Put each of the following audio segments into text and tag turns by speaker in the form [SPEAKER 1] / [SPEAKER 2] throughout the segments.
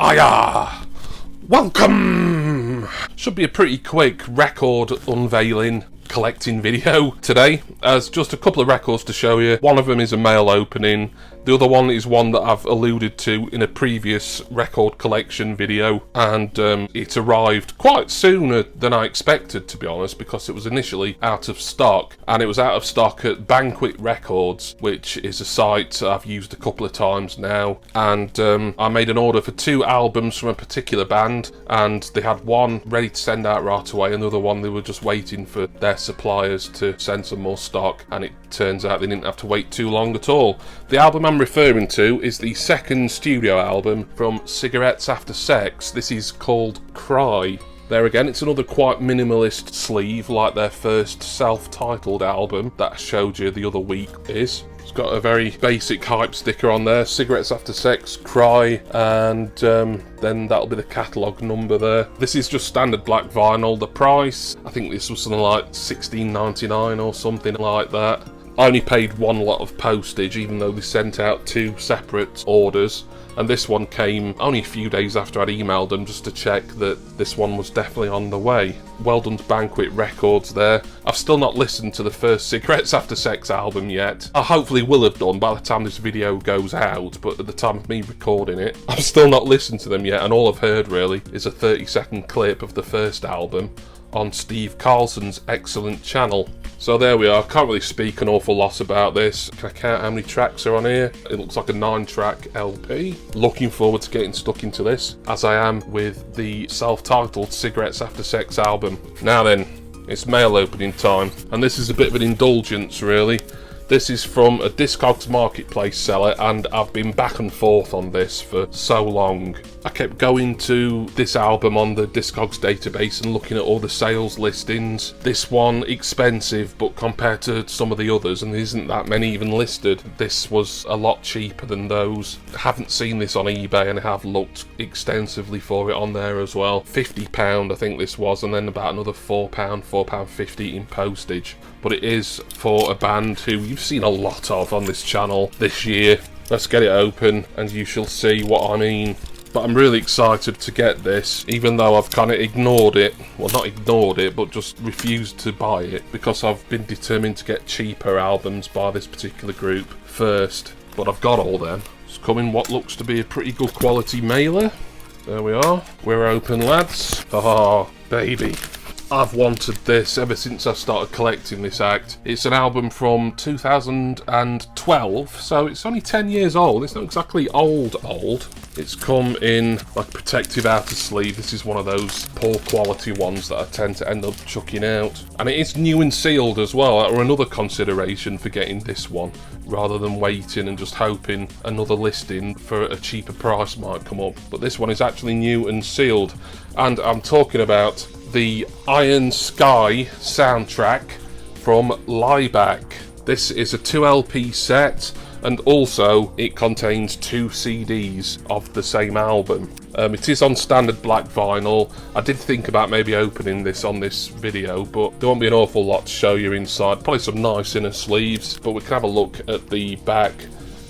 [SPEAKER 1] Hiya! Welcome! Should be a pretty quick record unveiling collecting video today, as just a couple of records to show you. One of them is a mail opening, the other one is one that I've alluded to in a previous record collection video, and it arrived quite sooner than I expected, to be honest, because it was initially out of stock, and it was out of stock at Banquet Records, which is a site I've used a couple of times now, and I made an order for 2 albums from a particular band, and they had one ready to send out right away, another one they were just waiting for their suppliers to send some more stock, and it turns out they didn't have to wait too long at all. The album I'm referring to is the second studio album from Cigarettes After Sex. This is called Cry. There again, it's another quite minimalist sleeve, like their first self-titled album that I showed you the other week is. It's got a very basic hype sticker on there, Cigarettes After Sex, Cry, and then that'll be the catalogue number there. This is just standard black vinyl. The price, I think this was something like $16.99 or something like that. I only paid one lot of postage, even though they sent out 2 separate orders, and this one came only a few days after I'd emailed them just to check that this one was definitely on the way. Well done to Banquet Records there. I've still not listened to the first Cigarettes After Sex album yet. I hopefully will have done by the time this video goes out, but at the time of me recording it, I've still not listened to them yet, and all I've heard really is a 30-second clip of the first album on Steve Carlson's excellent channel. So there we are. Can't really speak an awful lot about this. Can I count how many tracks are on here? It looks like a 9-track LP. Looking forward to getting stuck into this, as I am with the self-titled Cigarettes After Sex album. Now then, it's mail opening time, and this is a bit of an indulgence really. This is from a Discogs marketplace seller, and I've been back and forth on this for so long. I kept going to this album on the Discogs database and looking at all the sales listings. This one expensive, but compared to some of the others, and there isn't that many even listed, this was a lot cheaper than those. I haven't seen this on eBay, and I have looked extensively for it on there as well. £50 I think this was, and then about another £4, £4.50 in postage. But it is for a band who you've seen a lot of on this channel this year. Let's get it open and you shall see what I mean. But I'm really excited to get this, even though I've kind of ignored it. Well, not ignored it, but just refused to buy it, because I've been determined to get cheaper albums by this particular group first. But I've got all them. It's come in what looks to be a pretty good quality mailer. There we are. We're open, lads. Oh, baby. I've wanted this ever since I started collecting this act. It's an album from 2012, so it's only 10 years old. It's not exactly old. It's come in like a protective outer sleeve. This is one of those poor quality ones that I tend to end up chucking out. And it is new and sealed as well, or another consideration for getting this one, rather than waiting and just hoping another listing for a cheaper price might come up. But this one is actually new and sealed, and I'm talking about the Iron Sky soundtrack from Lieback. This is a 2 LP set, and also it contains 2 CDs of the same album. It is on standard black vinyl. I did think about maybe opening this on this video, but there won't be an awful lot to show you inside. Probably some nice inner sleeves, but we can have a look at the back.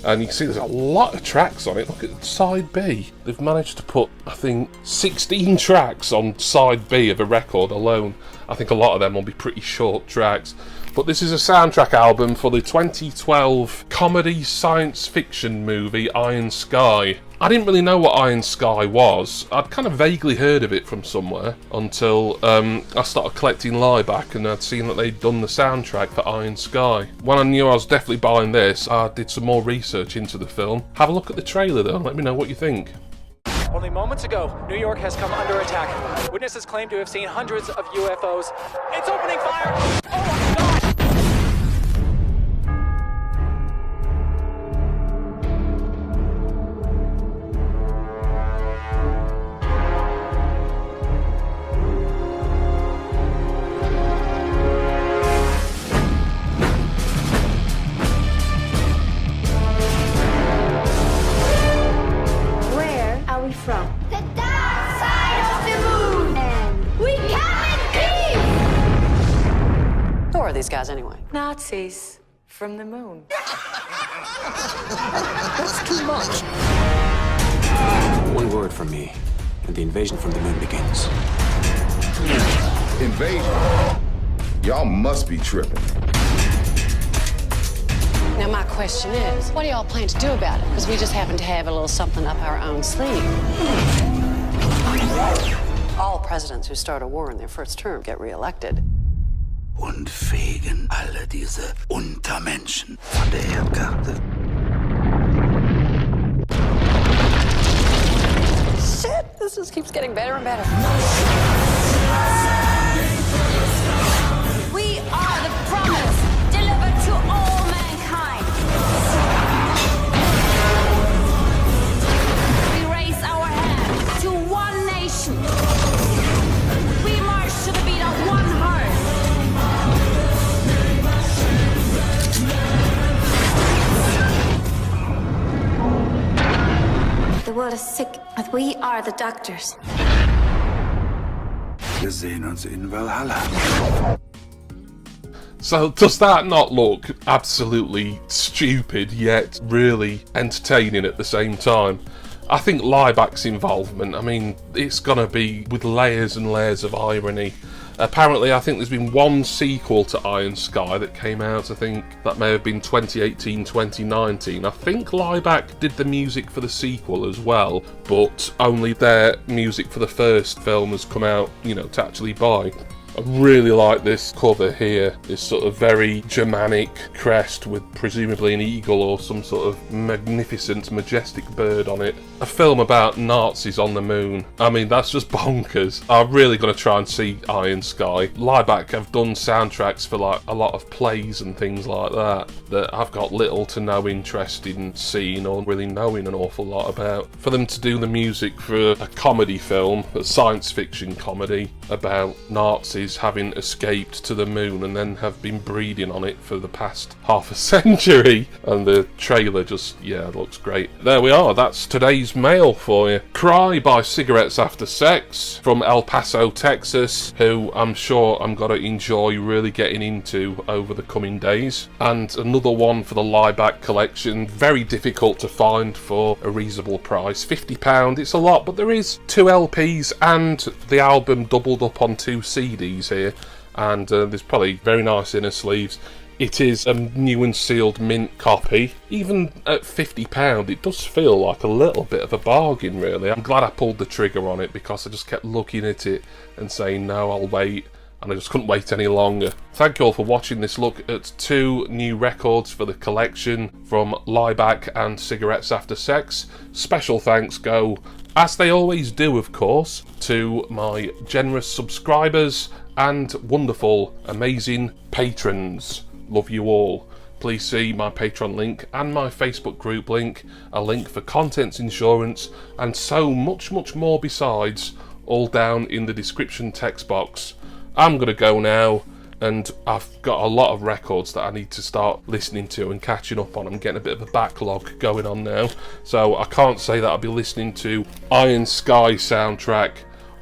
[SPEAKER 1] And you can see there's a lot of tracks on it. Look at side B. They've managed to put, I think, 16 tracks on side B of a record alone. I think a lot of them will be pretty short tracks. But this is a soundtrack album for the 2012 comedy science fiction movie Iron Sky. I didn't really know what Iron Sky was. I'd kind of vaguely heard of it from somewhere until I started collecting Lieback, and I'd seen that they'd done the soundtrack for Iron Sky. When I knew I was definitely buying this, I did some more research into the film. Have a look at the trailer though, and let me know what you think.
[SPEAKER 2] Only moments ago, New York has come under attack. Witnesses claim to have seen hundreds of UFOs. It's opening fire! Oh my God!
[SPEAKER 3] From the dark side of the moon, and we come in peace.
[SPEAKER 4] Who are these guys anyway?
[SPEAKER 5] Nazis from the moon.
[SPEAKER 4] That's too much. One word from me, and the invasion from the moon begins.
[SPEAKER 5] Invasion? Y'all must be tripping.
[SPEAKER 6] Now my question is, what do y'all plan to do about it? Because we just happen to have a little something up our own sleeve. All presidents who start a war in their first term get reelected.
[SPEAKER 7] Und fegen alle diese Untermenschen von der Erdkarte.
[SPEAKER 6] Shit, this just keeps getting better and better.
[SPEAKER 3] We are the promise delivered to all mankind. We raise our hand to one nation. We march to the beat of one heart. The world is sick, but we are the doctors.
[SPEAKER 7] Wir sehen uns in Valhalla.
[SPEAKER 1] So does that not look absolutely stupid yet really entertaining at the same time? I think Liebeck's involvement, I mean, it's gonna be with layers and layers of irony. Apparently, I think there's been one sequel to Iron Sky that came out, I think that may have been 2018, 2019. I think Liebeck did the music for the sequel as well, but only their music for the first film has come out, you know, to actually buy. I really like this cover here, this sort of very Germanic crest with presumably an eagle or some sort of magnificent, majestic bird on it. A film about Nazis on the moon. I mean, that's just bonkers. I'm really going to try and see Iron Sky. Liebeck have done soundtracks for like a lot of plays and things like that I've got little to no interest in seeing or really knowing an awful lot about. For them to do the music for a comedy film, a science fiction comedy about Nazis having escaped to the moon and then have been breeding on it for the past half a century, and the trailer just, yeah, looks great. There we are, that's today's mail for you. Cry by Cigarettes After Sex from El Paso, Texas, who I'm sure I'm going to enjoy really getting into over the coming days. And another one for the Liebeck collection, very difficult to find for a reasonable price, £50. It's a lot, but there is 2 LPs and the album doubled up on 2 CDs here, and there's probably very nice inner sleeves. It is a new and sealed mint copy. Even at £50, it does feel like a little bit of a bargain, really. I'm glad I pulled the trigger on it because I just kept looking at it and saying, no, I'll wait, and I just couldn't wait any longer. Thank you all for watching this look at 2 new records for the collection from Liebeck and Cigarettes After Sex. Special thanks go, as they always do, of course, to my generous subscribers and wonderful, amazing patrons. Love you all. Please see my Patreon link and my Facebook group link, a link for contents insurance, and so much more besides, all down in the description text box. I'm going to go now, and I've got a lot of records that I need to start listening to and catching up on. I'm getting a bit of a backlog going on now, so I can't say that I'll be listening to Iron Sky soundtrack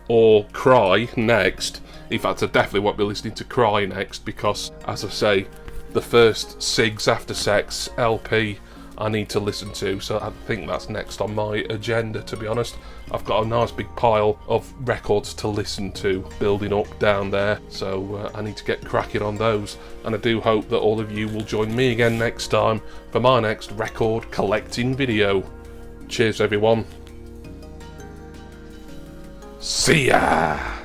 [SPEAKER 1] or Cry next. In fact, I definitely won't be listening to Cry next because, as I say, the first Cigs After Sex LP I need to listen to, so I think that's next on my agenda, to be honest. I've got a nice big pile of records to listen to building up down there, so I need to get cracking on those, and I do hope that all of you will join me again next time for my next record collecting video. Cheers everyone. See ya!